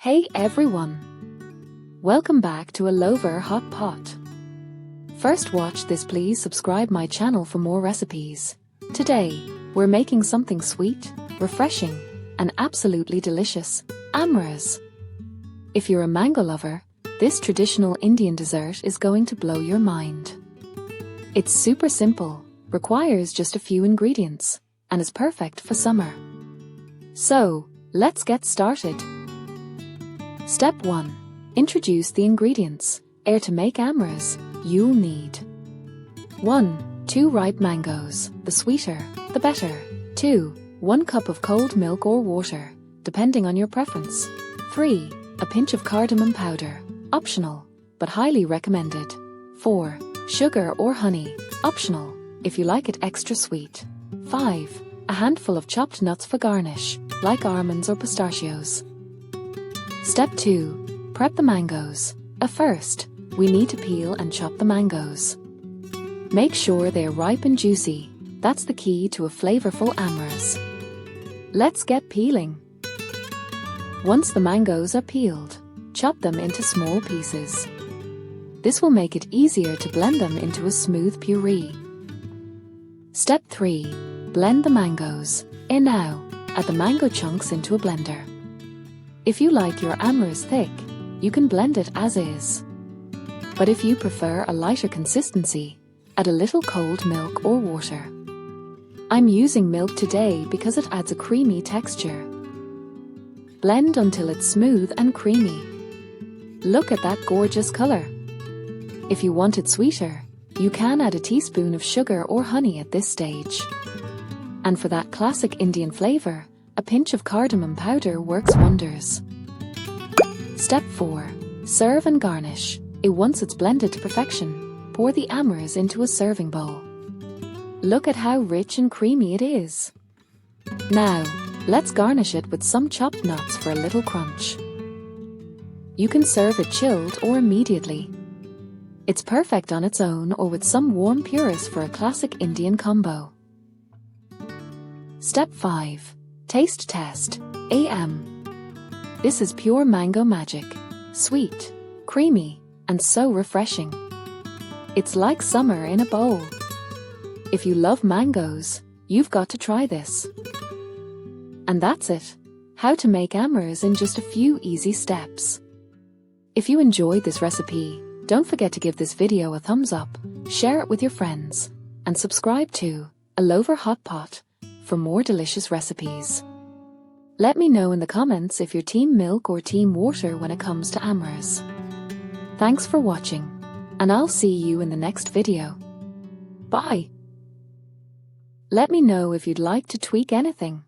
Hey everyone! Welcome back to a Lover Hot Pot. First watch this, please subscribe my channel for more recipes. Today, we're making something sweet, refreshing, and absolutely delicious, amras. If you're a mango lover, this traditional Indian dessert is going to blow your mind. It's super simple, requires just a few ingredients, and is perfect for summer. So, let's get started. Step 1. Introduce the ingredients. To make amras, you'll need 1. 2 ripe mangoes, the sweeter, the better. 2. 1 cup of cold milk or water, depending on your preference. 3. A pinch of cardamom powder, optional, but highly recommended. 4. Sugar or honey, optional, if you like it extra sweet. 5. A handful of chopped nuts for garnish, like almonds or pistachios. Step 2. Prep the mangoes. First, we need to peel and chop the mangoes. Make sure they are ripe and juicy. That's the key to a flavorful amras. Let's get peeling. Once the mangoes are peeled, chop them into small pieces. This will make it easier to blend them into a smooth puree. Step 3. Blend the mangoes. Now, add the mango chunks into a blender. If you like your amras thick, you can blend it as is. But if you prefer a lighter consistency, add a little cold milk or water. I'm using milk today because it adds a creamy texture. Blend until it's smooth and creamy. Look at that gorgeous color. If you want it sweeter, you can add a teaspoon of sugar or honey at this stage. And for that classic Indian flavor, a pinch of cardamom powder works wonders. Step 4. Serve and garnish. Once it's blended to perfection, pour the amras into a serving bowl. Look at how rich and creamy it is. Now, let's garnish it with some chopped nuts for a little crunch. You can serve it chilled or immediately. It's perfect on its own or with some warm puris for a classic Indian combo. Step 5. Taste test. This is pure mango magic. Sweet, creamy, and so refreshing. It's like summer in a bowl. If you love mangoes, you've got to try this. And that's it. How to make amras in just a few easy steps. If you enjoyed this recipe, don't forget to give this video a thumbs up, share it with your friends, and subscribe to A Lover Hot Pot for more delicious recipes. Let me know in the comments if you're team milk or team water when it comes to amras. Thanks for watching, and I'll see you in the next video. Bye! Let me know if you'd like to tweak anything.